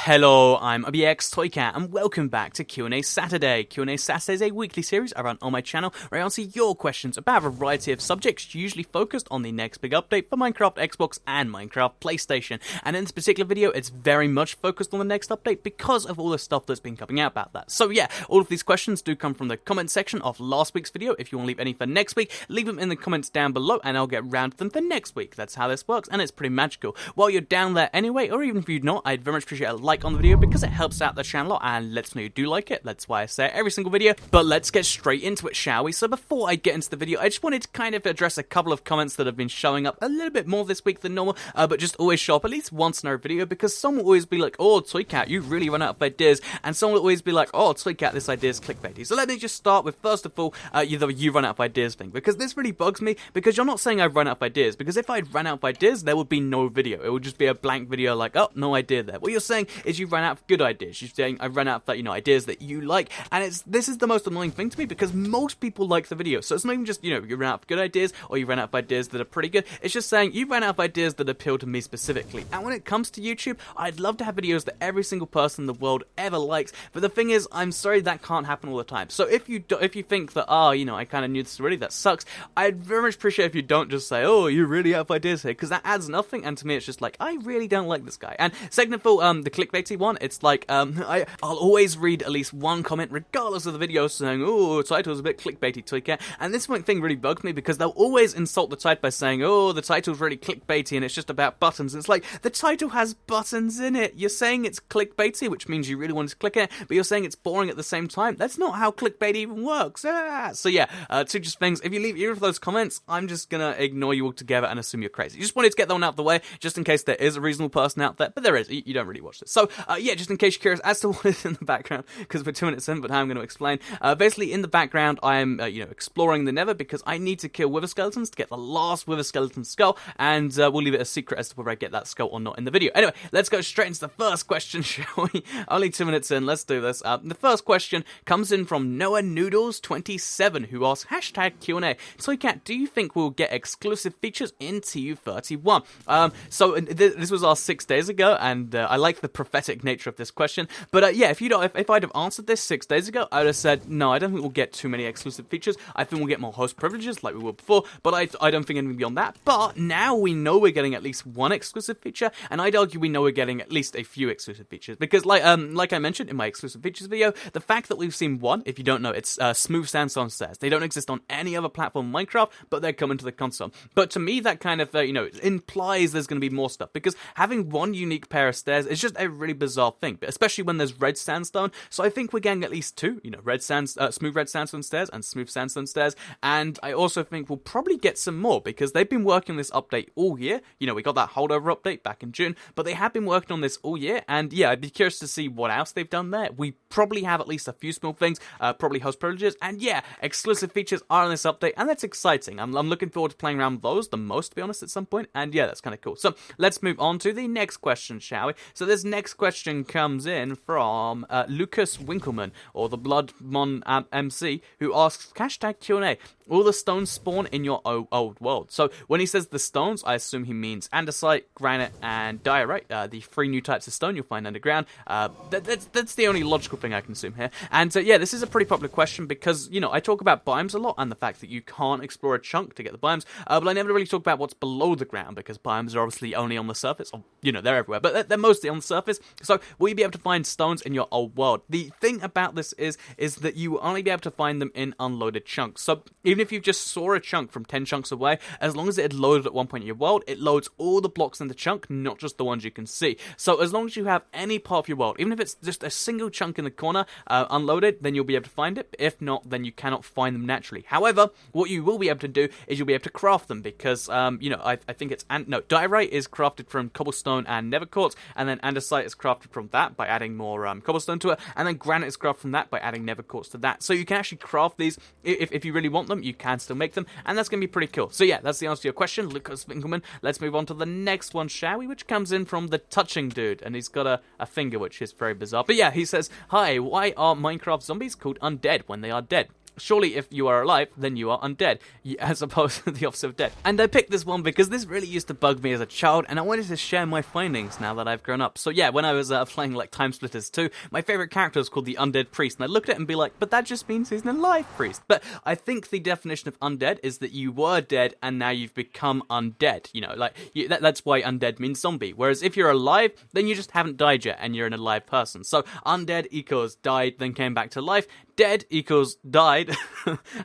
Hello, I'm OBX Toycat, and welcome back to QnA Saturday. QnA Saturday is a weekly series I run on my channel where I answer your questions about a variety of subjects, usually focused on the next big update for Minecraft Xbox and Minecraft PlayStation. And in this particular video, it's very much focused on the next update because of all the stuff that's been coming out about that. So yeah, all of these questions do come from the comment section of last week's video. If you want to leave any for next week, leave them in the comments down below and I'll get round to them for next week. That's how this works, and it's pretty magical. While you're down there anyway, or even if you're not, I'd very much appreciate a like on the video because it helps out the channel and lets me know you do like it. That's why I say it every single video. But let's get straight into it, shall we? So before I get into the video, I just wanted to kind of address a couple of comments that have been showing up a little bit more this week than normal, but just always show up at least once in our video, because someone will always be like, oh, Toycat, you really run out of ideas, and someone will always be like, oh, Toycat, this idea is clickbaity. So let me just start with, first of all, you run out of ideas thing, because this really bugs me, because you're not saying I've run out of ideas, because if I'd run out of ideas, there would be no video. It would just be a blank video like, oh, no idea there. What you're saying is you ran out of good ideas. You're saying I ran out of, ideas that you like, and this is the most annoying thing to me, because most people like the video. So it's not even just, you ran out of good ideas, or you ran out of ideas that are pretty good. It's just saying you ran out of ideas that appeal to me specifically. And when it comes to YouTube, I'd love to have videos that every single person in the world ever likes, but the thing is, I'm sorry that can't happen all the time. So if you think that, I kind of knew this already, that sucks, I'd very much appreciate if you don't just say, oh, you really have ideas here, because that adds nothing, and to me it's just like, I really don't like this guy. And second of all, the clickbaity one, it's like, I'll always read at least one comment, regardless of the video, saying, oh, the title's a bit clickbaity, Toycat. And this thing really bugs me, because they'll always insult the title by saying, oh, the title's really clickbaity and it's just about buttons. And it's like, the title has buttons in it. You're saying it's clickbaity, which means you really wanted to click it, but you're saying it's boring at the same time. That's not how clickbait even works. So yeah, two just things. If you leave either of those comments, I'm just gonna ignore you altogether and assume you're crazy. You just wanted to get that one out of the way, just in case there is a reasonable person out there, but there is. You don't really watch this. So yeah, just in case you're curious as to what is in the background, because we're 2 minutes in, but now I'm going to explain. Basically, in the background, I'm exploring the Nether, because I need to kill wither skeletons to get the last wither skeleton skull, and we'll leave it a secret as to whether I get that skull or not in the video. Anyway, let's go straight into the first question, shall we? Only 2 minutes in, let's do this. The first question comes in from Noah Noodles 27, who asks, #QnA. Toycat, do you think we'll get exclusive features in TU31? So this was asked 6 days ago, and I like the prophetic nature of this question. But yeah, if I'd have answered this 6 days ago, I would have said, no, I don't think we'll get too many exclusive features. I think we'll get more host privileges like we were before, but I don't think anything beyond that. But now we know we're getting at least one exclusive feature, and I'd argue we know we're getting at least a few exclusive features, because like I mentioned in my exclusive features video, the fact that we've seen one, if you don't know, it's smooth sandstone stairs. They don't exist on any other platform in Minecraft, but they're coming to the console. But to me, that kind of implies there's going to be more stuff, because having one unique pair of stairs is just a really bizarre thing, but especially when there's red sandstone. So I think we're getting at least two, smooth red sandstone stairs and smooth sandstone stairs, and I also think we'll probably get some more, because they've been working on this update all year. We got that holdover update back in June, but they have been working on this all year, and yeah, I'd be curious to see what else they've done there. We probably have at least a few small things, probably host privileges, and yeah, exclusive features are on this update, and that's exciting. I'm looking forward to playing around with those the most, to be honest, at some point, and yeah, that's kind of cool. So let's move on to the next question, shall we? So this next question comes in from Lucas Winkleman, or the Bloodmon MC, who asks, #QnA, will the stones spawn in your old world? So when he says the stones, I assume he means andesite, granite, and diorite, the 3 new types of stone you'll find underground. That's the only logical thing I can assume here. And yeah, this is a pretty popular question, because, I talk about biomes a lot, and the fact that you can't explore a chunk to get the biomes, but I never really talk about what's below the ground, because biomes are obviously only on the surface, or, they're everywhere, but they're mostly on the surface. So will you be able to find stones in your old world? The thing about this is that you will only be able to find them in unloaded chunks. So even if you just saw a chunk from 10 chunks away, as long as it had loaded at one point in your world, it loads all the blocks in the chunk, not just the ones you can see. So as long as you have any part of your world, even if it's just a single chunk in the corner unloaded, then you'll be able to find it. If not, then you cannot find them naturally. However, what you will be able to do is you'll be able to craft them, because I think it's diorite is crafted from cobblestone and nether quartz, and then andesite is crafted from that by adding more cobblestone to it, and then granite is crafted from that by adding nether quartz to that. So you can actually craft these if you really want them. You can still make them, and that's going to be pretty cool. So yeah, that's the answer to your question, Lucas Winkelman. Let's move on to the next one, shall we? Which comes in from the Touching Dude, and he's got a finger, which is very bizarre. But yeah, he says, hi, why are Minecraft zombies called undead when they are dead? surely if you are alive, then you are undead, as opposed to the opposite of dead. And I picked this one because this really used to bug me as a child, and I wanted to share my findings now that I've grown up. So yeah, when I was playing like Time Splitters 2, my favourite character was called the Undead Priest, and I looked at it and be like, but that just means he's an alive priest. But I think the definition of undead is that you were dead and now you've become undead. You know, like that's why undead means zombie. Whereas if you're alive, then you just haven't died yet and you're an alive person. So undead equals died, then came back to life. Dead equals died,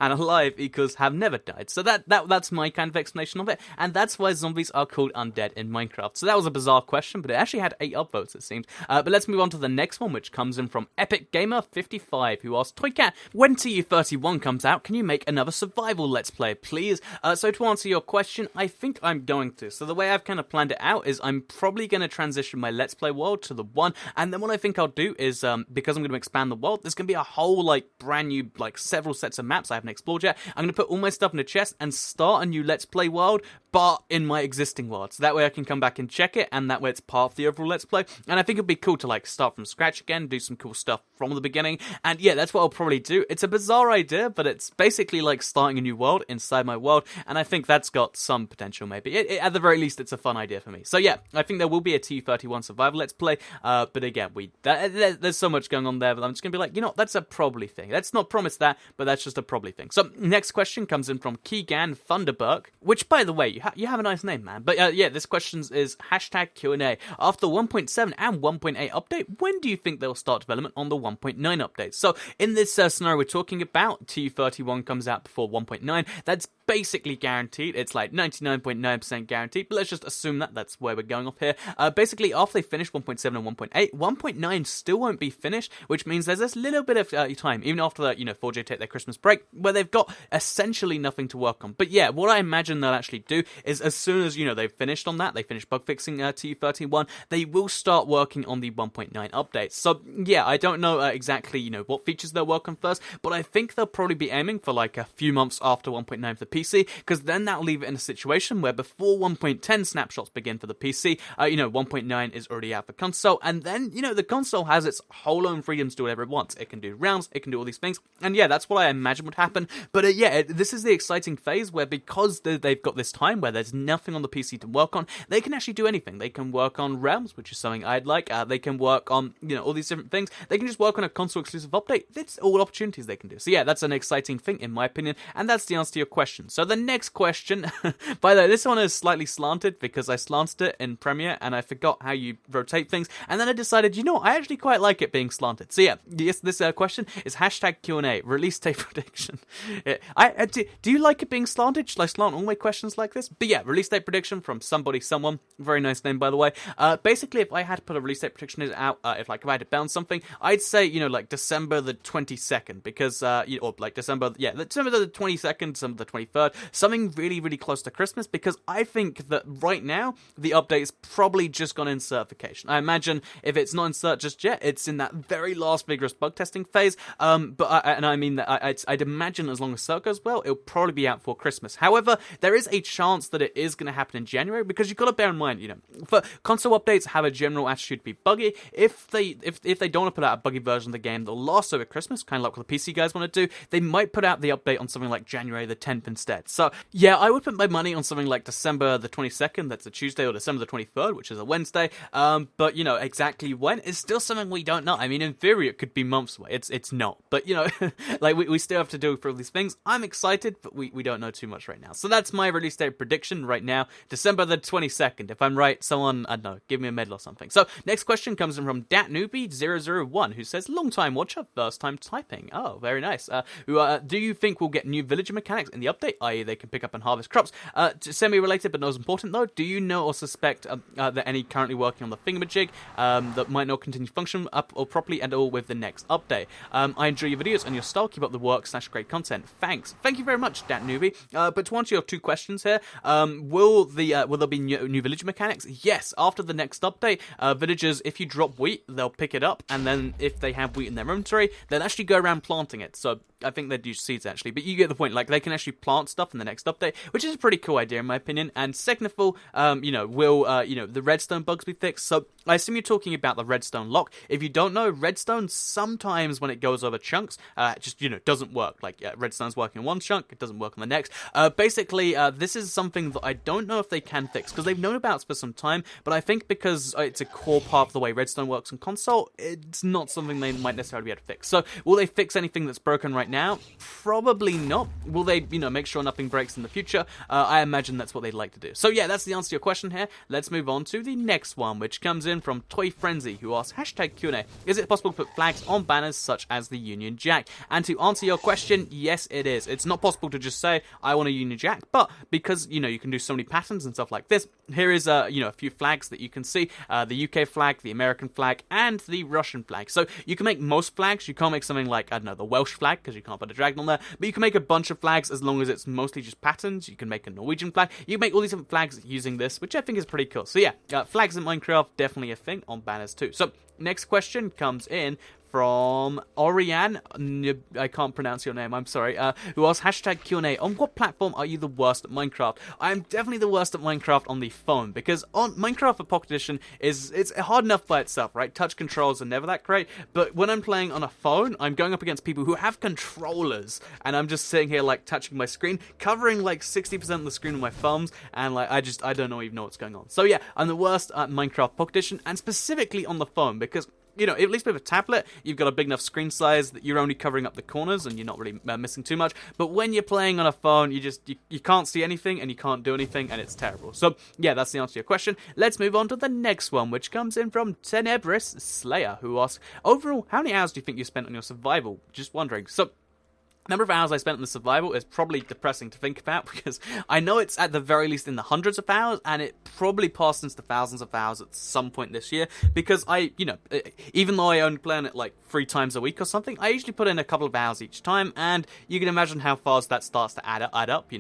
and alive equals have never died. So that's my kind of explanation of it, and that's why zombies are called undead in Minecraft. So that was a bizarre question, but it actually had 8 upvotes, it seems. But let's move on to the next one, which comes in from Epic Gamer 55, who asked, Toycat, when TU31 comes out, can you make another survival Let's Play, please? So to answer your question, I think I'm going to. So the way I've kind of planned it out is I'm probably going to transition my Let's Play world to the 1, and then what I think I'll do is, because I'm going to expand the world, there's going to be a whole, like, brand new, like, several sets of maps I haven't explored yet. I'm going to put all my stuff in a chest and start a new Let's Play world, but in my existing world. So that way I can come back and check it, and that way it's part of the overall Let's Play. And I think it'd be cool to, like, start from scratch again, do some cool stuff from the beginning. And yeah, that's what I'll probably do. It's a bizarre idea, but it's basically like starting a new world inside my world, and I think that's got some potential, maybe. At the very least, it's a fun idea for me. So yeah, I think there will be a TU31 survival Let's Play, but again, there's so much going on there that I'm just going to be like, you know, that's a probably thing. Let's not promise that, but that's just a probably thing. So next question comes in from Keegan Thunderberg, which, by the way, you have a nice name, man. But yeah, this question is hashtag QnA. After 1.7 and 1.8 update, when do you think they'll start development on the 1.9 update? So in this scenario we're talking about, TU31 comes out before 1.9. That's basically guaranteed. It's like 99.9% guaranteed, but let's just assume that that's where we're going off here. Basically, after they finish 1.7 and 1.8, 1.9 still won't be finished, which means there's this little bit of time, even after that, 4J take their Christmas break, where they've got essentially nothing to work on. But yeah, what I imagine they'll actually do is as soon as, they've finished on that, they finish bug fixing TU31, they will start working on the 1.9 updates. So yeah, I don't know exactly, what features they'll work on first, but I think they'll probably be aiming for like a few months after 1.9 for the PC, because then that'll leave it in a situation where before 1.10 snapshots begin for the PC, 1.9 is already out for console, and then, the console has its whole own freedom to do whatever it wants. It can do rounds, it can do all these things, and yeah, that's what I imagine would happen. But yeah, this is the exciting phase where, because they've got this time where there's nothing on the PC to work on, they can actually do anything. They can work on realms, which is something I'd like. They can work on, all these different things. They can just work on a console exclusive update. It's all opportunities they can do. So yeah, that's an exciting thing in my opinion, and that's the answer to your question. So the next question, by the way, this one is slightly slanted because I slanted it in Premiere and I forgot how you rotate things, and then I decided, I actually quite like it being slanted. So yeah, this question is hashtag QnA, release date prediction. Do you like it being slanted? Should I slant all my questions like this? But yeah, release date prediction from someone, very nice name by the way. Basically, if I had to put a release date prediction out, if I had to bounce something, I'd say, like December the 22nd, because, or like December the 22nd, December the 23rd, something really, really close to Christmas, because I think that right now, the update is probably just gone in certification. I imagine if it's not in cert just yet, it's in that very last vigorous bug testing phase, I'd imagine as long as cert goes well, it'll probably be out for Christmas. However, there is a chance that it is going to happen in January, because you've got to bear in mind, for console updates have a general attitude to be buggy. If they don't want to put out a buggy version of the game that'll last over Christmas, kind of like what the PC guys want to do, they might put out the update on something like January the 10th instead. So yeah, I would put my money on something like December the 22nd, that's a Tuesday, or December the 23rd, which is a Wednesday. But exactly when is still something we don't know. I mean, in theory, it could be months away. It's not. But like we still have to do for all these things. I'm excited, but we don't know too much right now. So that's my release date prediction right now, December the 22nd. If I'm right, someone, I don't know, give me a medal or something. So next question comes in from DatNewbie001, who says, long time watcher, first time typing. Oh, very nice. Do you think we'll get new villager mechanics in the update, i.e. they can pick up and harvest crops? Semi-related, but not as important though, do you know or suspect that any currently working on the thingamajig that might not continue function up or properly and all with the next update? I enjoy your videos and your style. Keep up the work / great content. Thanks. Thank you very much, DatNewbie. But to answer your two questions here, will there be new villager mechanics? Yes. After the next update, villagers, if you drop wheat, they'll pick it up, and then if they have wheat in their inventory, they'll actually go around planting it. So I think they'd use seeds actually, but you get the point. Like, they can actually plant enhance stuff in the next update, which is a pretty cool idea in my opinion. And second of all, will the redstone bugs be fixed? So I assume you're talking about the redstone lock. If you don't know, redstone sometimes when it goes over chunks, just doesn't work. Like redstone's working on one chunk, it doesn't work on the next. Basically, this is something that I don't know if they can fix because they've known about it for some time. But I think because it's a core part of the way redstone works on console, it's not something they might necessarily be able to fix. So will they fix anything that's broken right now? Probably not. Will they, make sure nothing breaks in the future? I imagine that's what they'd like to do. So yeah, that's the answer to your question here. Let's move on to the next one, which comes in from Toy Frenzy, who asks, #QnA, is it possible to put flags on banners such as the Union Jack? And to answer your question, yes, it is. It's not possible to just say, I want a Union Jack, but because, you can do so many patterns and stuff like this, here is, a few flags that you can see, the UK flag, the American flag, and the Russian flag. So you can make most flags. You can't make something like, I don't know, the Welsh flag, because you can't put a dragon on there, but you can make a bunch of flags as long as it's mostly just patterns. You can make a Norwegian flag. You can make all these different flags using this, which I think is pretty cool. So yeah, flags in Minecraft, definitely a thing on banners too. So next question comes in from Oriane, I can't pronounce your name, I'm sorry, who asks, #QnA, on what platform are you the worst at Minecraft? I'm definitely the worst at Minecraft on the phone, because on Minecraft for Pocket Edition it's hard enough by itself, right? Touch controls are never that great, but when I'm playing on a phone, I'm going up against people who have controllers, and I'm just sitting here, like, touching my screen, covering, like, 60% of the screen with my thumbs, and, like, I don't even know what's going on. So yeah, I'm the worst at Minecraft Pocket Edition, and specifically on the phone, because at least with a tablet, you've got a big enough screen size that you're only covering up the corners and you're not really missing too much. But when you're playing on a phone, you can't see anything and you can't do anything, and it's terrible. So yeah, that's the answer to your question. Let's move on to the next one, which comes in from Tenebris Slayer, who asks, overall, how many hours do you think you spent on your survival? Just wondering. So number of hours I spent on the survival is probably depressing to think about, because I know it's at the very least in the hundreds of hours, and it probably passed into the thousands of hours at some point this year, because even though I only play on it like 3 times a week or something, I usually put in a couple of hours each time, and you can imagine how fast that starts to add up,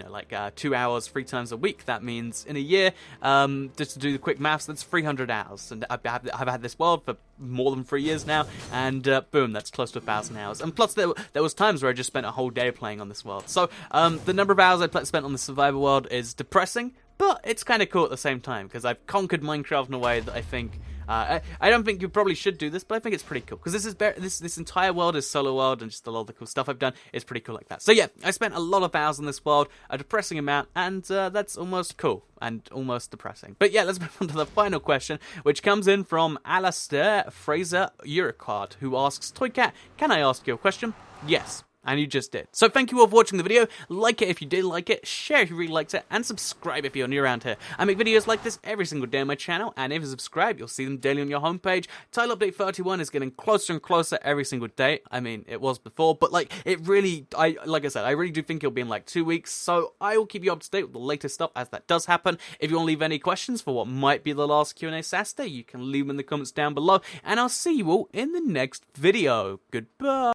2 hours 3 times a week. That means in a year, just to do the quick maths, that's 300 hours, and I've had this world for more than 3 years now, and boom, that's close to 1,000 hours. And plus there was times where I just spent a whole day playing on this world. So the number of hours I spent on the survival world is depressing, but it's kind of cool at the same time, because I've conquered Minecraft in a way that I think I don't think you probably should do this, but I think it's pretty cool, because this entire world is solo world, and just a lot of the cool stuff I've done is pretty cool like that. So yeah, I spent a lot of hours on this world, a depressing amount, and that's almost cool and almost depressing. But yeah, let's move on to the final question, which comes in from Alastair Fraser Uricard, who asks, Toycat, can I ask you a question? Yes. And you just did. So thank you all for watching the video. Like it if you did like it, share if you really liked it, and subscribe if you're new around here. I make videos like this every single day on my channel, and if you subscribe, you'll see them daily on your homepage. Title Update 31 is getting closer and closer every single day. I mean, it was before, but like like I said, I really do think it'll be in like 2 weeks, so I will keep you up to date with the latest stuff as that does happen. If you want to leave any questions for what might be the last Q&A Saturday, you can leave them in the comments down below, and I'll see you all in the next video. Goodbye.